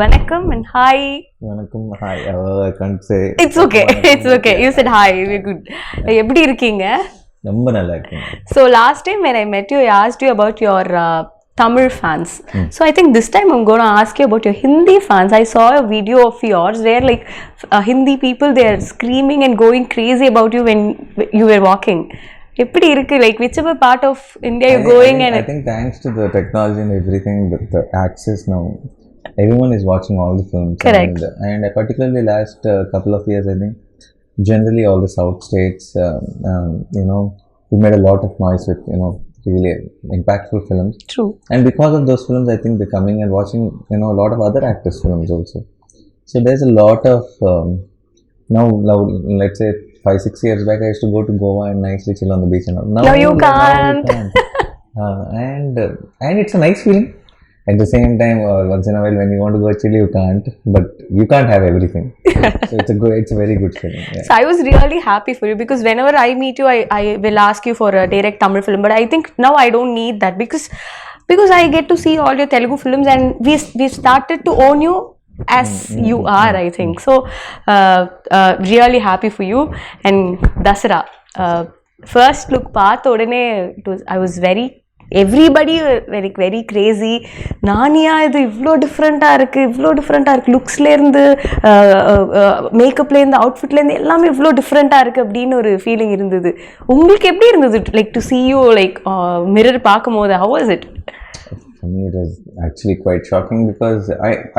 Vanakkam and hi. Vanakkam, hi. I can't say. It's okay. It's okay. You said hi. We're good. எப்படி இருக்கீங்க? ரொம்ப நல்லா இருக்கேன். So last time when I met you, I asked you about your Tamil fans. So I think this time I'm going to ask you about your Hindi fans. I saw a video of yours where like Hindi people, they are screaming and going crazy about you when you were walking. எப்படி இருக்கு, like whichever part of India you're going? I think thanks to the technology and everything, the access now, everyone is watching all the films. Correct. And particularly last couple of years, I think generally all the south states, we made a lot of noise with really impactful films. True. And because of those films, I think they're coming and watching a lot of other actors' films also. So there's a lot of now let's say 5-6 years back, I used to go to Goa and nicely chill on the beach and all. Now you can't. And it's a nice feeling. At the same time, once in a while when you want to go chill, you can't. But you can't have everything. So it's a very good feeling. Yeah. So I was really happy for you because whenever I meet you, I will ask you for a direct Tamil film. But I think now I don't need that because I get to see all your Telugu films and we started to own you as you are, I think. So really happy for you. And Dasara, first look paatha odane I was everybody very crazy. Naniya இது இவ்ளோ டிஃபரெண்டா இருக்கு லுக்ஸ்ல இருந்து மேக்கப்ல இருந்து அவுட்ஃபிட்ல இருந்து எல்லாமே இவ்ளோ டிஃபரெண்டா இருக்கு அப்படின்னு ஒரு ஃபீலிங் இருந்தது. உங்களுக்கு எப்படி இருந்தது, like to see you like mirror பார்க்கும்போது? how was it? For me it was actually quite shocking because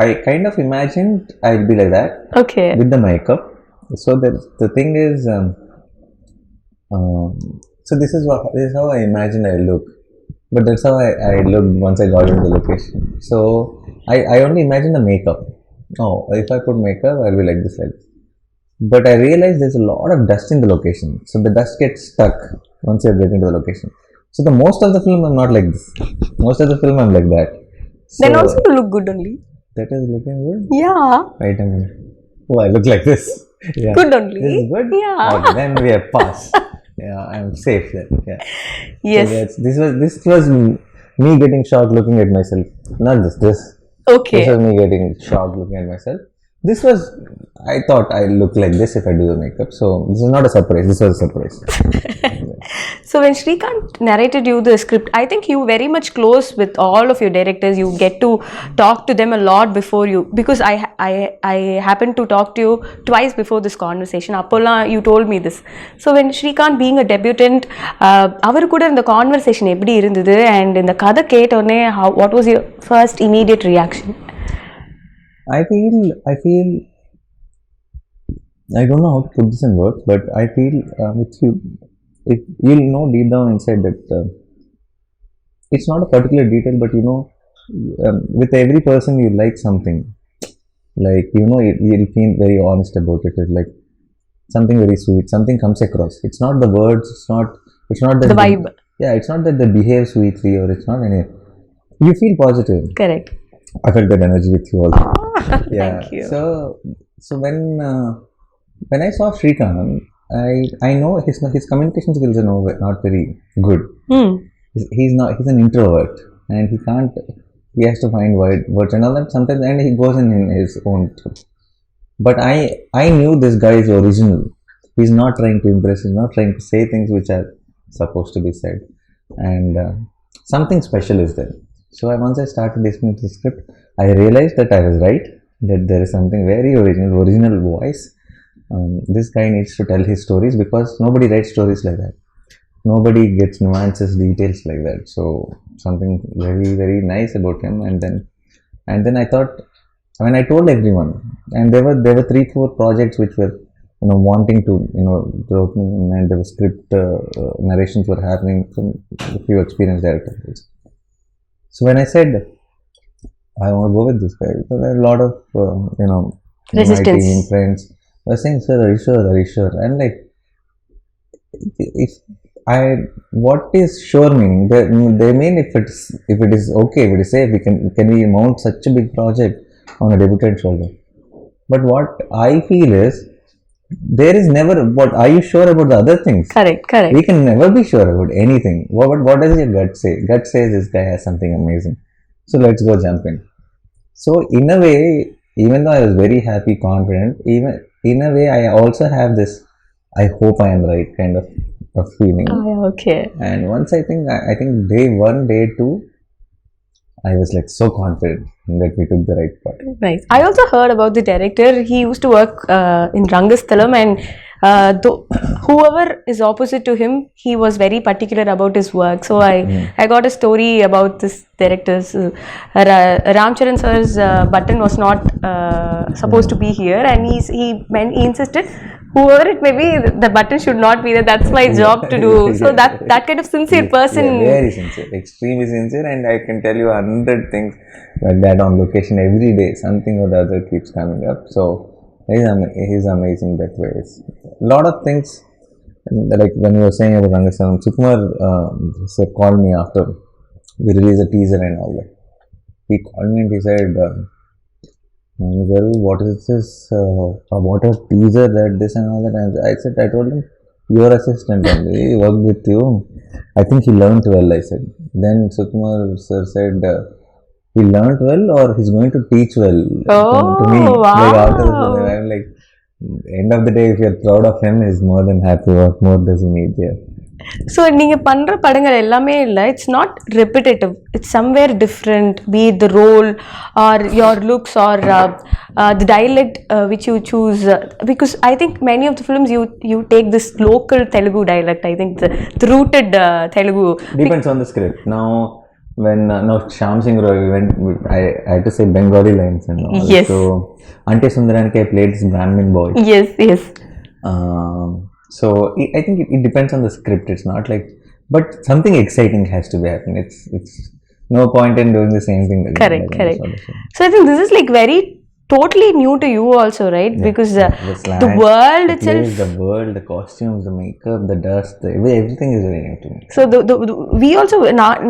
I kind of imagined I'd be like that. Okay. With the makeup. So the thing is so this is how I imagined I look. But that's how I looked once I got into the location. So I only imagine the makeup. Oh, if I put makeup, I'll be like this. But I realized there's a lot of dust in the location. So the dust gets stuck once you get into the location. So the most of the film I'm not like this. Most of the film I'm like that. So then also you look good only. That is looking good? Yeah. Wait a minute. Oh, I look like this. Yeah. Good only. This is good? Yeah. Okay, then we have passed. Yeah, I'm safe then. Yeah. Yes. So this was me getting shocked looking at myself. Not just this. Okay. This was me getting shocked looking at myself. I thought I look like this if I do the makeup. So this is not a surprise. This was a surprise. So when Srikanth narrated you the script, I think you very much close with all of your directors. You get to talk to them a lot before you, because I happened to talk to you twice before this conversation. Appola, you told me this. So when Srikanth being a debutant, அவர் கூட இந்த conversation எப்படி இருந்தது, and இந்த கதை கேட்டோனே what was your first immediate reaction? I feel I don't know how to put this in words, but I feel if you'll know deep down inside that it's not a particular detail, but with every person you like something, like you'll feel very honest about it. It's like something very sweet, something comes across. It's not the words, it's not that the vibe. It's not that they behave sweetly, or it's not any. You feel positive. Correct. I felt that energy with you also. Yeah. Thank you. So when I saw Srikanth, I know his communication skills are not very good. He's an introvert, and he has to find words and all that sometimes, and he goes in his own trip. But I knew this guy is original. He's not trying to impress. He's not trying to say things which are supposed to be said, and something special is there. So once I started listening to the script, I realized that I was right, that there is something very original voice. This guy needs to tell his stories, because nobody writes stories like that. Nobody gets nuances, details like that. So something very, very nice about him. And then I thought, when I told everyone, and there were 3-4 projects which were wanting to wrote me, and the script narrations were happening from a few experienced directors. So when I said I want to go with this guy, because there are a lot of resistance. My team friends were saying, "Sir, are you sure?" And like, what is sure meaning? They mean if it is okay, if it is safe, can we mount such a big project on a debutant shoulder? But what I feel is, there is never, what are you sure about the other things? Correct. We can never be sure about anything. What does your gut say? Gut says this guy has something amazing. So let's go jump in. So in a way, even though I was very happy, confident, even in a way I also have this I hope I am right kind of feeling. Oh, yeah, okay. And once I think day 1, day 2, I was like so confident that we took the right part. Nice. I also heard about the director. He used to work in Rangasthalam, and whoever is opposite to him, he was very particular about his work. So I got a story about this director's. Ramcharan sir's button was not supposed to be here, and he insisted, whoever it may be, the button should not be there. That's my job to do. So that kind of sincere person. Yeah, very sincere, extremely sincere, and I can tell you 100 things like that on location every day. Something or the other keeps coming up. So he's amazing that way. A lot of things, like when you were saying about Rangasam, Sukumar sir called me after we released a teaser and all that. He called me and he said, well, what is this about a teaser, that this and all that? And I told him, your assistant only, he worked with you. I think he learned well, I said. Then Sukumar sir said, he learned well or he's going to teach well to me. Wow. Like after the film, I'm like, end of the day, if you're proud of him, he's more than happy. What more does he need here? So நீங்கள் பண்ணுற படங்கள் எல்லாமே இல்லை, it's not repetitive, it's somewhere different, be the role or your looks or the dialect which you choose, because I think many of the films you take this local Telugu dialect. I think the rooted Telugu depends on the script. Now when Shyam Singh Roy went, I had to say Bengali lines and all. Yes. So Ante Sundaraniki I played this Brahmin boy. Yes. So I think it depends on the script. It's not like, but something exciting has to be happening. It's no point in doing the same thing again. Correct. So I think this is like very totally new to you also, right? Yeah, because the world itself, the world, the costumes, the makeup, the dust, everything is very new to me. So we also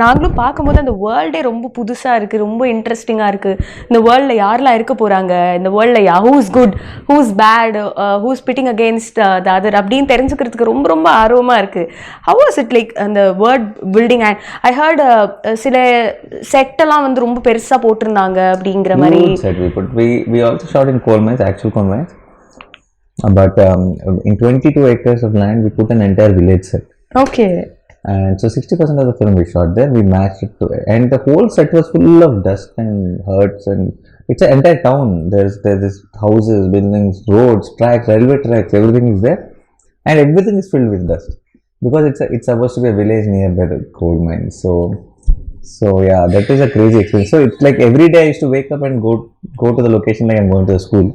நாங்களும் பார்க்கும்போது அந்த வேர்ல்டே ரொம்ப புதுசா இருக்கு, ரொம்ப இன்ட்ரெஸ்டிங்கா இருக்கு. இந்த வேர்ல்ட்ல யாரெல்லாம் இருக்க போறாங்க, இந்த வேர்ல்ட்ல who's good, who's bad, who's pitting against the other அப்படின்னு தெரிஞ்சுக்கிறதுக்கு ரொம்ப ரொம்ப ஆர்வமா இருக்கு. How was it like அந்த world building? And I heard சில செட் எல்லாம் வந்து ரொம்ப பெருசா போட்டிருந்தாங்க அப்படிங்கிற மாதிரி. We also shot in coal mines, actual coal mines. But in 22 acres of land, we put an entire village set. Okay. And so 60% of the film we shot there, we matched it to, and the whole set was full of dust and huts, and it's an entire town. There's houses, buildings, roads, tracks, railway tracks, everything is there, and everything is filled with dust because it's supposed to be a village nearby the coal mines. So yeah, that is a crazy experience. So it's like every day I used to wake up and go to the location like I'm going to a school.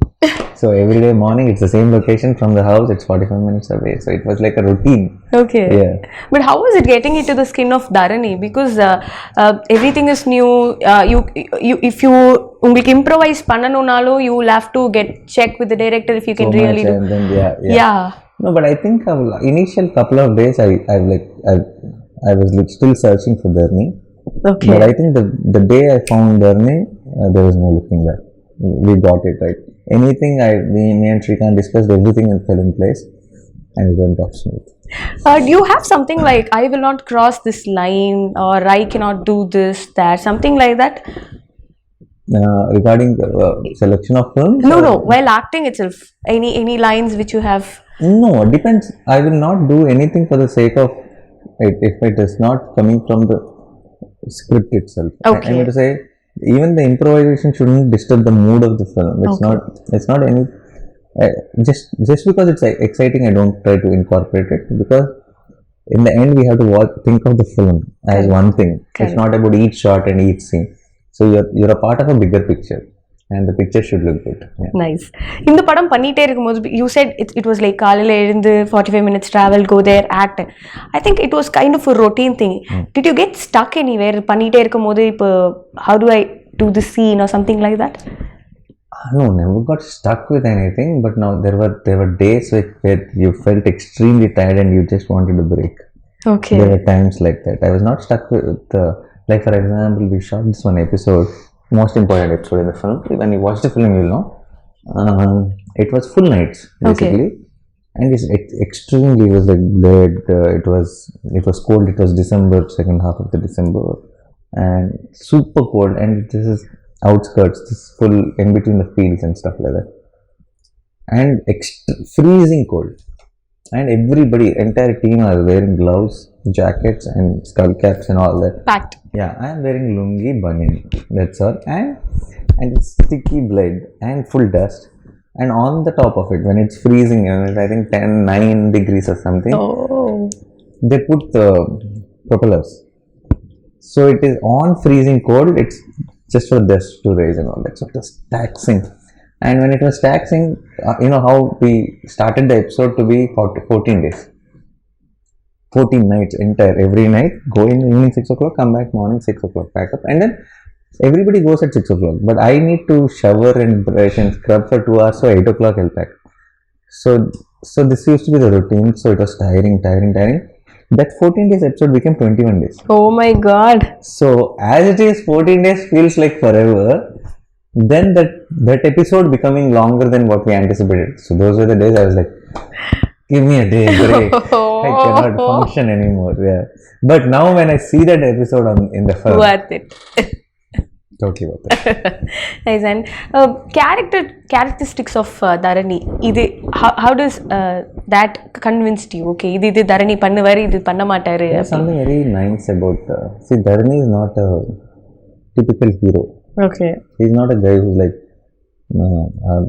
So every day morning it's the same location from the house. It's 45 minutes away. So it was like a routine. Okay. Yeah. But how was it getting into the skin of Dharani? Because everything is new. You if you உங்களுக்கு improvise பண்ணனும்னாலும் you will have to get check with the director if you can so really do. And then, yeah. No, but I think initial couple of days I was like still searching for Dharani. Okay. But I think the day I found Dharani, there was no looking back. We got it right. Anything me and Shrikant discussed, everything fell in place, and it went off smooth. Do you have something like I will not cross this line or I cannot do this, that, something like that? Regarding selection of films? No. While acting itself, any lines which you have? No, it depends. I will not do anything for the sake of it if it is not coming from the script itself. Okay. I'm going to say even the improvisation shouldn't disturb the mood of the film. It's not any just because it's exciting I don't try to incorporate it, because in the end we have to think of the film as one thing. It's not about each shot and each scene. So you're a part of a bigger picture, and the picture should look good. Yeah. Nice. இந்த படம் பண்ணிட்டே இருக்கும்போது you said it was like காலையில எழுந்து 45 minutes travel, go there, act. I think it was kind of a routine thing. Did you get stuck anywhere பண்ணிட்டே இருக்கும்போது இப்போ how do I do the scene or something like that? No, never got stuck with anything, but now there were days where you felt extremely tired and you just wanted a break. Okay. There were times like that. I was not stuck with like for example, we shot this one episode, most important episode in the film. When you watch the film, you'll know. It was full nights basically, and it extremely was like dead. It was cold. It was December, second half of the December, and super cold. And outskirts, this full in between the fields and stuff like that, and freezing cold, and everybody, entire team are wearing gloves, jackets and skull caps and all that. Packed. Yeah, I am wearing lungi, baniyan, that's all, and it's sticky blood and full dust, and on the top of it, when it's freezing, I think 9 degrees or something, they put the propellers, so it is on freezing cold, it's just for dust to raise and all that, so it was taxing. And when it was taxing, you know how we started the episode to be 14 days, 14 nights entire, every night go in evening 6 o'clock, come back morning 6 o'clock, pack up, and then everybody goes at 6 o'clock, but I need to shower and brush and scrub for 2 hours, so 8 o'clock I'll pack. So this used to be the routine, so it was tiring. That 14 days episode became 21 days. Oh my god. So as it is, 14 days feels like forever. Then that episode becoming longer than what we anticipated. So those were the days I was like, give me a day break. I cannot function anymore. Yeah. But now when I see that episode in the film, worth it. Totally worth it. Nice. And characteristics of Dharani. How does that convinced you? Okay, இது Dharani பண்ணுவாரு, இது பண்ண மாட்டாரு. There's something very nice about see, Dharani is not a typical hero. Okay. He's not a guy who's like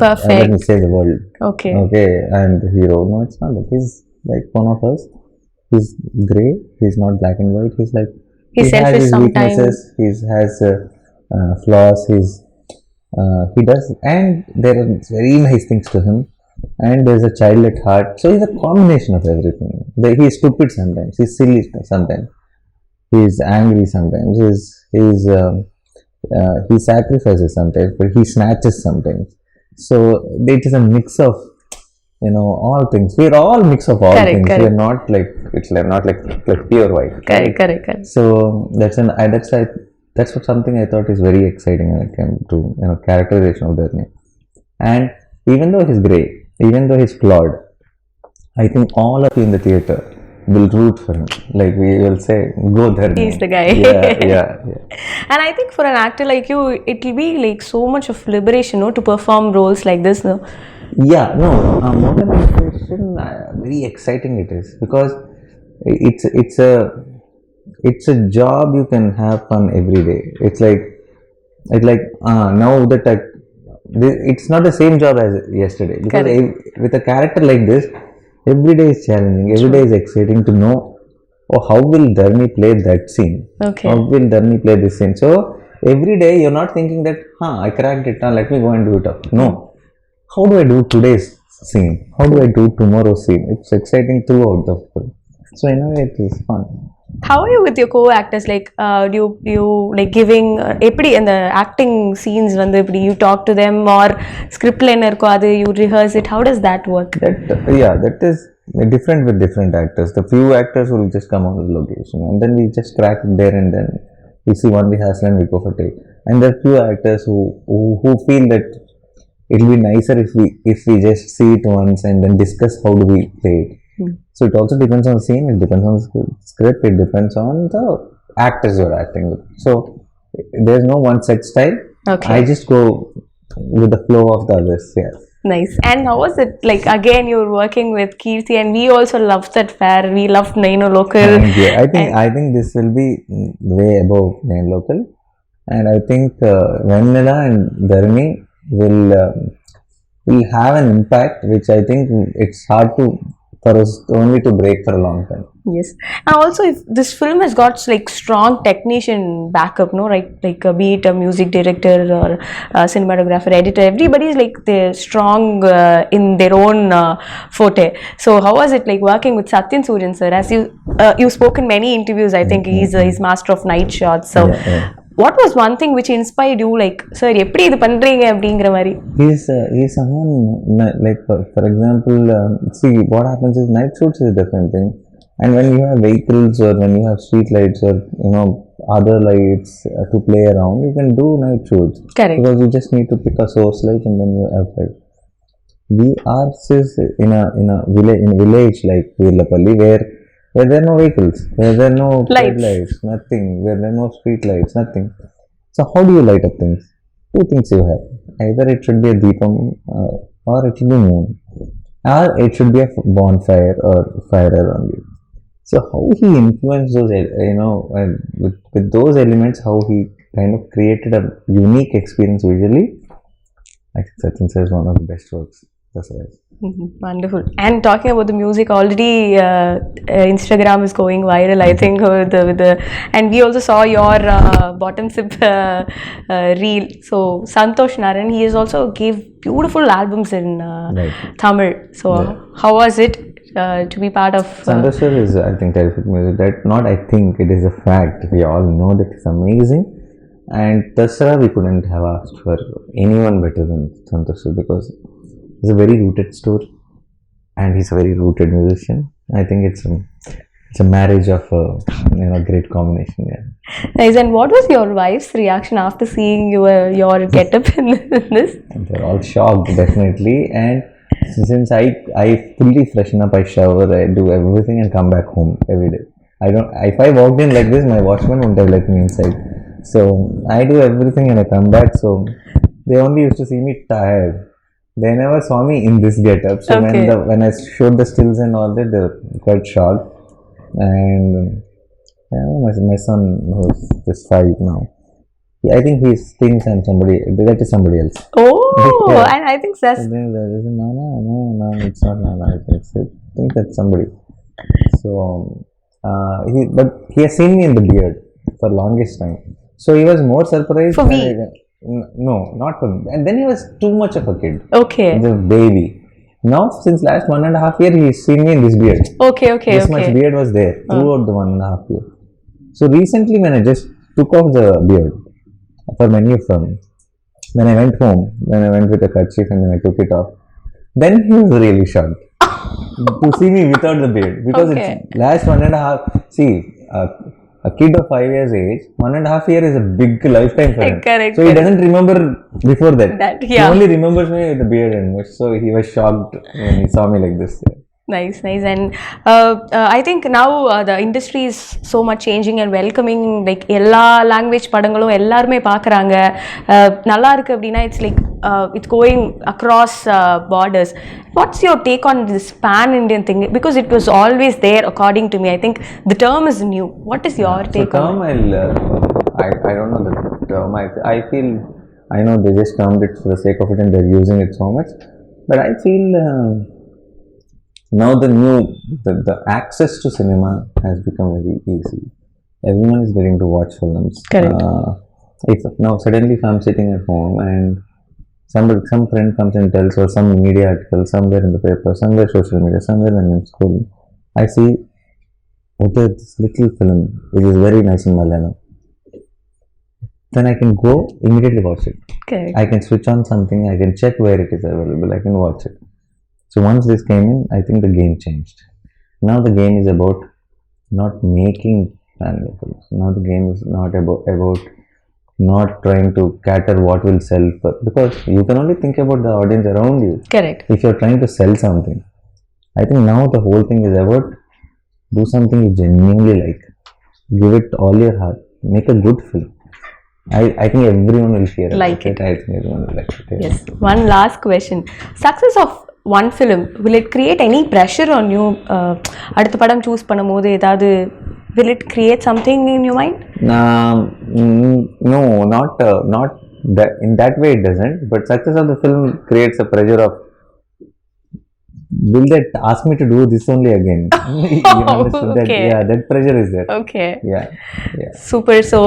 perfect. Let me save the world. Okay. And the hero. No, it's not that. He's like one of us. He's grey. He's not black and white. He's like he's he selfish has his sometimes. weaknesses. He has flaws. He does, and there are very nice things to him. And there's a child at heart. So he's a combination of everything. He's stupid sometimes. He's silly sometimes. He's angry sometimes. He sacrifices sometimes, but he snatches sometimes. So it is a mix of, you know, all things. We are all mix of all things. We are not like, it's not like pure white. Correct. So that's what something I thought is very exciting when it came to, you know, characterization of Dharani. And even though he's grey, even though he's flawed, I think all of you in the theatre will root for him. Like we will say, go Dharani. He's the guy. Yeah. And I think for an actor like you, it will be like so much of liberation, no, to perform roles like this, no? Yeah, no, more than liberation, very exciting it is, because it's a job you can have fun every day. It's like now that it's not the same job as yesterday, because with a character like this, every day is challenging, every day is exciting to know, how will Dharani play that scene? Okay. How will Dharani play this scene? So every day you're not thinking that, I cracked it, let me go and do it up. No. How do I do today's scene? How do I do tomorrow's scene? It's exciting throughout the film. So in a way it is fun. How are you with your co-actors? Like, do you like giving eppadi in the acting scenes vandu eppadi you talk to them, or script line irko adu you rehearse it? How does that work? That is different with different actors. The few actors will just come out of the location and then we just crack it there and then we see one rehearsal and we go for take. And there are few actors who feel that it will be nicer if we just see it once and then discuss how do we play it. So it also depends on the scene, it depends on the script, it depends on the actors you're acting with. So there's no one set style. Okay. I just go with the flow of the others. Yeah. Nice. And how was it? Like, again, you're working with Kirti, and we also loved that fair. We loved Naino Local. I think this will be way above Naino Local, and I think Vanilla and Dharani will have an impact which I think it's hard for us only to break for a long time. Yes. And also, if this film has got like strong technician backup, no, right? Like be it a music director or a cinematographer, editor, everybody is like they're strong in their own forte. So how was it like working with Satyan Suryan sir? As you've spoken many interviews, I think he's master of night shots. So what was one thing which inspired you, like, sir, eppadi idu pandreenga அப்படிங்கற மாதிரி? He's someone like for example, see what happens is night shoots is a different thing, and when you have vehicles or when you have street lights or other lights to play around, you can do night shoots. Correct. Because you just need to pick a source light and then you have light. We are in a village like Virlapalli where there are no vehicles, where there are no lights, nothing, where there are no street lights, nothing. So how do you light up things? two things you have. Either it should be a deepam or it should be moon, or it should be a bonfire or fire around you. So how he influenced those, with those elements, how he kind of created a unique experience visually. I think Sachin sir is one of the best works. That's right. Wonderful. And talking about the music, already Instagram is going viral, I think, with the and we also saw your bottom sip reel. So Santosh Naran, he has also gave beautiful albums in Right. Tamil. So how was it to be part of? Santosh sir is, I think, terrific music. That not I think, it is a fact. We all know that it's amazing. And Dasara, we couldn't have asked for anyone better than Santosh sir, because he's a very rooted store and he's a very rooted musician. I think it's a marriage of great combination. Yeah. Nice. And what was your wife's reaction after seeing your getup in this? They're all shocked, definitely. And since I fully freshen up, I shower, I do everything and come back home every day. If I walked in like this, my watchman wouldn't have let me inside. So I do everything and I come back. So they only used to see me tired. They never saw me in this getup. So Okay. when I showed the stills and all that, they were quite shocked. And my son, who's just 5 now, I think he thinks I'm somebody. That is somebody else. Oh, Yeah. and I think that's And then there is no, it's not Nana. I think that's somebody. So he has seen me in the beard for longest time. So he was more surprised. For me? No, not for me. And then he was too much of a kid. okay. The baby. Now, since last 1.5 years, he's seen me in this beard. Okay. This much beard was there throughout the 1.5 years. So recently, when I just took off the beard for many of them, when I went home, when I went with a kerchief and then I took it off, then he was really shocked to see me without the beard, because Okay. it's last 1.5. See, a kid of 5 years age, 1.5 years is a big lifetime for him. Correct, So he doesn't remember before that. He yeah. only remembers me with the beard and much. So he was shocked when he saw me like this. Nice. And I think now the industry is so much changing and welcoming. Like எல்லா language படங்களும் எல்லாருமே பார்க்குறாங்க. நல்லா இருக்கு அப்படின்னா it's like it's going across borders. What's your take on this pan-Indian thing? Because it was always there, according to me. I think the term is new. What is your take on it? I don't know the term. I feel, I know they just termed it for the sake of it and they're using it so much. But I feel now the access to cinema has become very easy. Everyone is getting to watch films. Correct. If now suddenly if I'm sitting at home and some friend comes and tells, or some media article somewhere in the paper, somewhere social media, somewhere when I'm school, I see, okay, this little film which is very nice in Malayalam, then I can go immediately watch it. Correct. I can switch on something, I can check where it is available, I can watch it. So once this came in, I think the game changed. Now the game is about not making family films. Now the game is not about not trying to cater what will sell, because you can only think about the audience around you. Correct. If you're trying to sell something, I think now the whole thing is about do something you genuinely like, give it all your heart, make a good film. I think everyone will share Like it. I think everyone will like it. Yeah. Yes. One last question. Success of one film, will it create any pressure on you? அடுத்த படம் choose பண்ணும்போது ஏதாவது will it create something in your mind? No, not that. In that way it doesn't. But success of the film creates a pressure of, will that ask me to do this only again? You understand that? Okay. Yeah, that pressure is there. Okay. Yeah. Super. So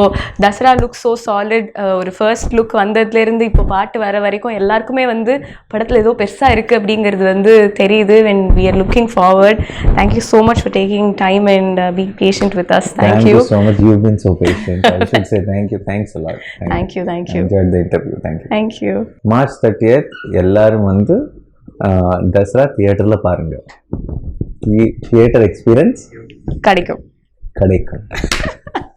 Dasara looks so solid. ஒரு first look வந்ததுல இருந்து இப்போ பாட்டு வர வரைக்கும் எல்லாருக்குமே வந்து படத்துல ஏதோ பெருசா இருக்கு அப்படிங்கிறது வந்து தெரியுது. When we are looking forward. Thank you so much for taking time and being patient with us. Thank you so much. You've been so patient. I should say thank you. Thanks a lot. Thank you. I enjoyed the interview. Thank you. March 30th எல்லாரும் வந்து தசரா தியேட்டர்ல பாருங்க. Theatre experience கிடைக்கும்.